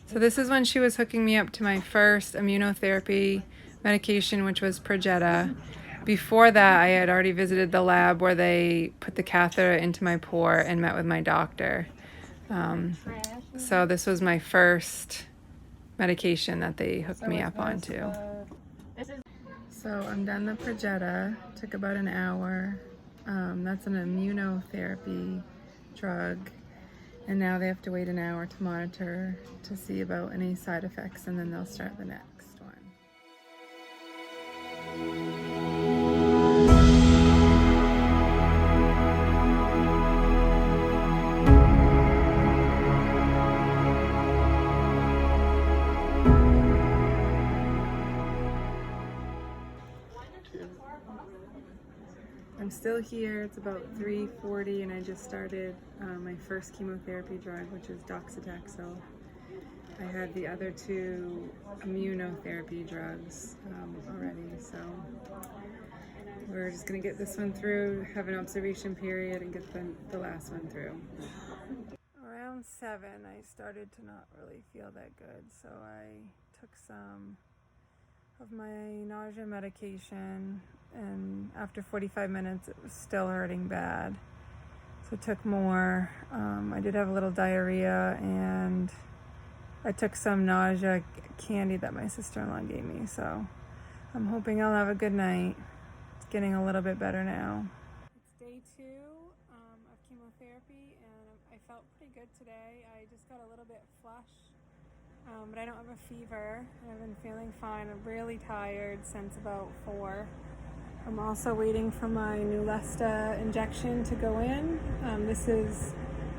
So this is when she was hooking me up to my first immunotherapy medication, which was Perjeta. Before that, I had already visited the lab where they put the catheter into my pore and met with my doctor. So this was my first medication that they hooked me up onto. So I'm done the Perjeta. Took about an hour. That's an immunotherapy drug. And now they have to wait an hour to monitor to see about any side effects, and then they'll start the next one. I'm still here. It's about 3:40 and I just started my first chemotherapy drug, which is docetaxel. I had the other two immunotherapy drugs already, so we're just gonna get this one through, have an observation period, and get the last one through. Around 7, I started to not really feel that good, so I took some of my nausea medication, and after 45 minutes it was still hurting bad, so I took more. I did have a little diarrhea, and I took some nausea candy that my sister-in-law gave me, so I'm hoping I'll have a good night. It's getting a little bit better now. It's day 2 of chemotherapy, and I felt pretty good today. I just got a little bit flushed. But I don't have a fever. I've been feeling fine. I'm really tired since about 4. I'm also waiting for my Neulasta injection to go in.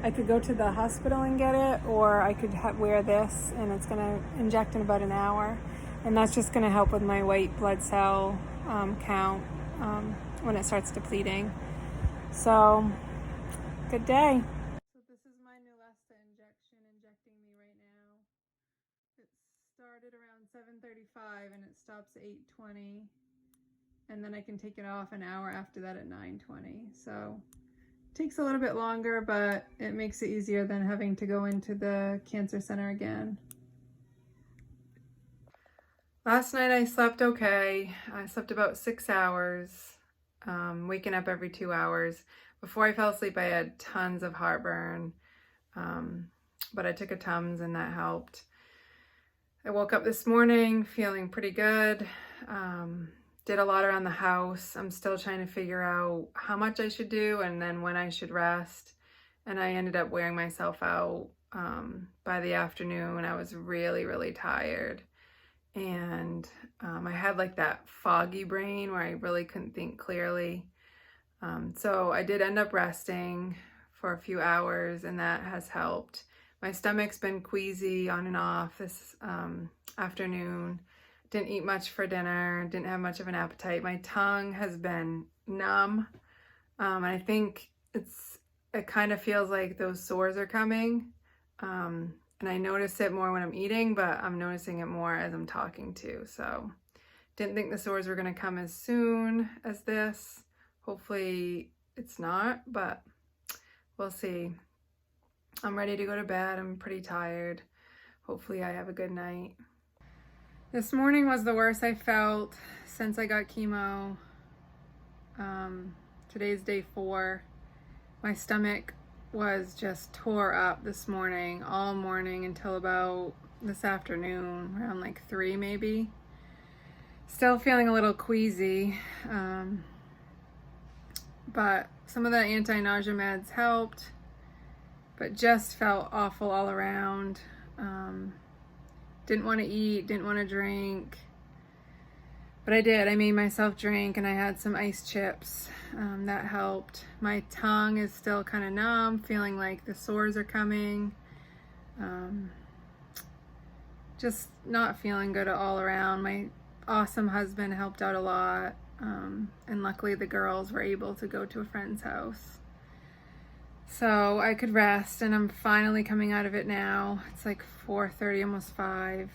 I could go to the hospital and get it, or I could wear this, and it's going to inject in about an hour. And that's just going to help with my white blood cell count when it starts depleting. So, good day. So this is my Neulasta injecting me right now. It started around 7:35 and it stops at 8:20, and then I can take it off an hour after that at 9:20. So it takes a little bit longer, but it makes it easier than having to go into the cancer center again. Last night I slept okay. I slept about 6 hours, waking up every 2 hours. Before I fell asleep, I had tons of heartburn, but I took a Tums and that helped. I woke up this morning feeling pretty good. Did a lot around the house. I'm still trying to figure out how much I should do and then when I should rest. And I ended up wearing myself out by the afternoon. I was really, really tired. And I had like that foggy brain where I really couldn't think clearly. So I did end up resting for a few hours, and that has helped. My stomach's been queasy on and off this afternoon. Didn't eat much for dinner, didn't have much of an appetite. My tongue has been numb. And I think it kind of feels like those sores are coming. And I notice it more when I'm eating, but I'm noticing it more as I'm talking too. So didn't think the sores were gonna come as soon as this. Hopefully it's not, but we'll see. I'm ready to go to bed. I'm pretty tired. Hopefully I have a good night. This morning was the worst I felt since I got chemo. Today's day 4. My stomach was just tore up this morning, all morning until about this afternoon, around like 3 maybe. Still feeling a little queasy, but some of the anti-nausea meds helped, but just felt awful all around. Didn't want to eat, didn't want to drink, but I did. I made myself drink, and I had some ice chips. That helped. My tongue is still kind of numb, feeling like the sores are coming. Just not feeling good all around. My awesome husband helped out a lot, and luckily the girls were able to go to a friend's house. So I could rest, and I'm finally coming out of it now. It's like 4:30, almost 5.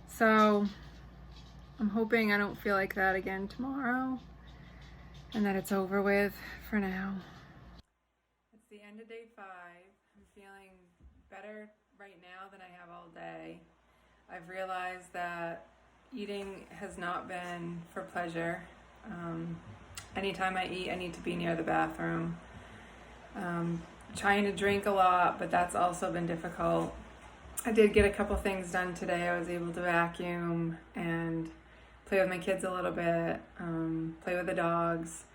So I'm hoping I don't feel like that again tomorrow, and that it's over with for now. It's the end of day 5. I'm feeling better right now than I have all day. I've realized that eating has not been for pleasure. Anytime I eat, I need to be near the bathroom. Trying to drink a lot, but that's also been difficult. I did get a couple things done today. I was able to vacuum and play with my kids a little bit, play with the dogs,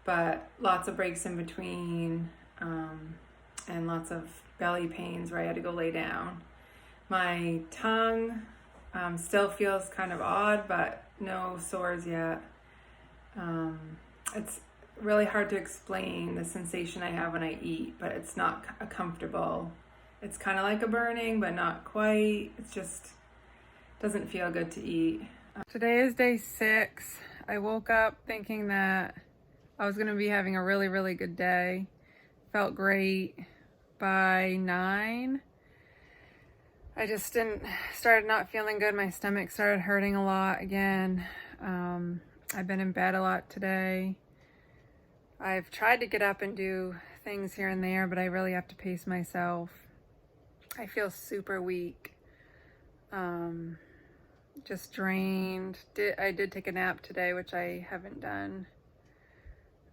but lots of breaks in between, and lots of belly pains where I had to go lay down. My tongue still feels kind of odd, but no sores yet. It's really hard to explain the sensation I have when I eat, but it's not comfortable. It's kind of like a burning, but not quite. It's just doesn't feel good to eat. Today is day 6. I woke up thinking that I was going to be having a really, really good day. Felt great. By 9, I just started not feeling good. My stomach started hurting a lot again. I've been in bed a lot today. I've tried to get up and do things here and there, but I really have to pace myself. I feel super weak. Just drained. I did take a nap today, which I haven't done.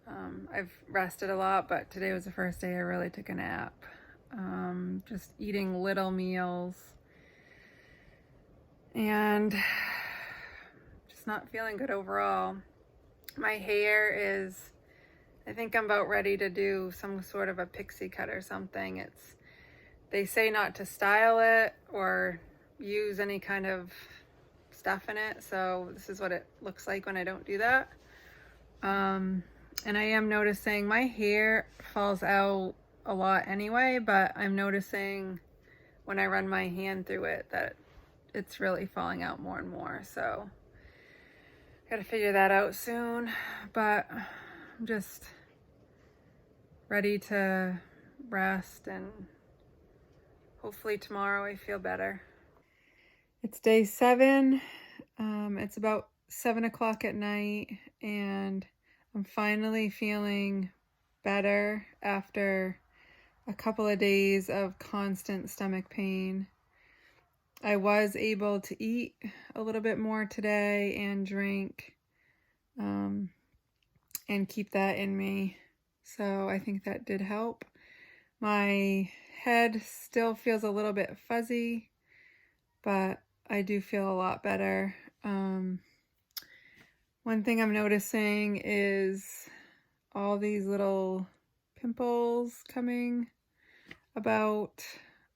I've rested a lot, but today was the first day I really took a nap. Just eating little meals and just not feeling good overall. My hair is, I think I'm about ready to do some sort of a pixie cut or something. They say not to style it or use any kind of stuff in it, so this is what it looks like when I don't do that. And I am noticing my hair falls out a lot anyway, but I'm noticing when I run my hand through it that it's really falling out more and more, so gotta figure that out soon. But I'm just ready to rest, and hopefully tomorrow I feel better. It's day 7. It's about 7 o'clock at night, and I'm finally feeling better after a couple of days of constant stomach pain. I was able to eat a little bit more today and drink, and keep that in me. So I think that did help. My head still feels a little bit fuzzy, but I do feel a lot better. One thing I'm noticing is all these little pimples coming about,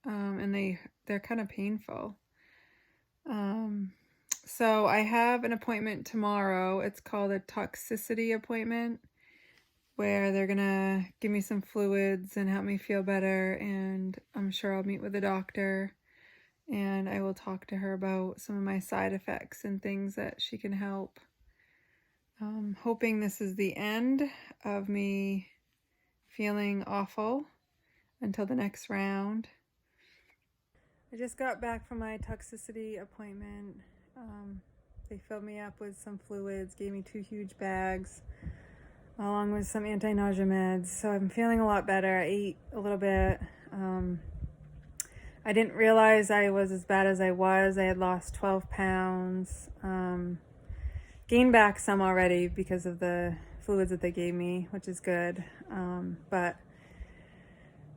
and they're kind of painful. So I have an appointment tomorrow. It's called a toxicity appointment, where they're gonna give me some fluids and help me feel better, and I'm sure I'll meet with a doctor and I will talk to her about some of my side effects and things that she can help. Hoping this is the end of me feeling awful until the next round. I just got back from my toxicity appointment. They filled me up with some fluids, gave me 2 huge bags, along with some anti-nausea meds. So I'm feeling a lot better. I ate a little bit. I didn't realize I was as bad as I was. I had lost 12 pounds. Gained back some already because of the fluids that they gave me, which is good. But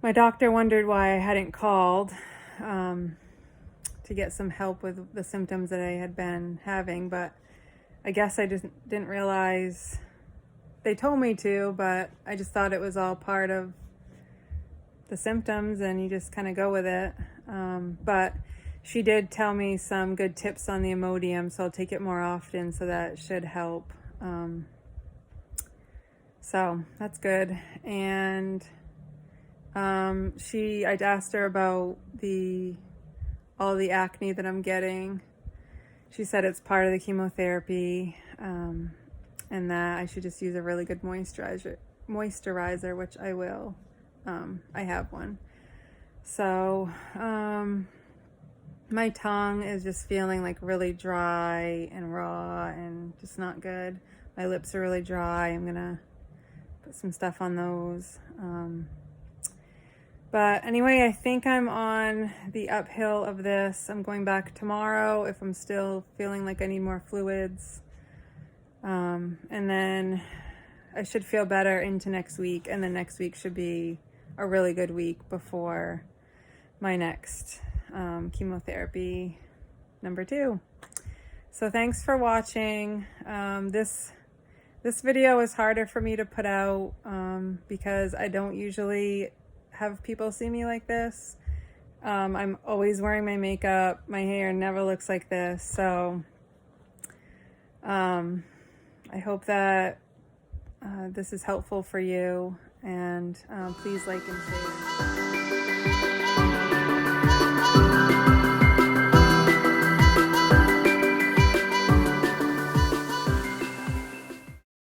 my doctor wondered why I hadn't called to get some help with the symptoms that I had been having. But I guess I just didn't realize. They told me to, but I just thought it was all part of the symptoms and you just kind of go with it. But she did tell me some good tips on the Imodium, so I'll take it more often, so that should help. So that's good. And I'd asked her about all the acne that I'm getting. She said it's part of the chemotherapy, and that I should just use a really good moisturizer, which I will. I have one. So my tongue is just feeling like really dry and raw and just not good. My lips are really dry. I'm gonna put some stuff on those. But anyway, I think I'm on the uphill of this. I'm going back tomorrow if I'm still feeling like I need more fluids. And then I should feel better into next week. And then next week should be a really good week before my next chemotherapy number 2. So thanks for watching. This video is harder for me to put out because I don't usually have people see me like this. I'm always wearing my makeup. My hair never looks like this. So I hope that this is helpful for you, and please like and share.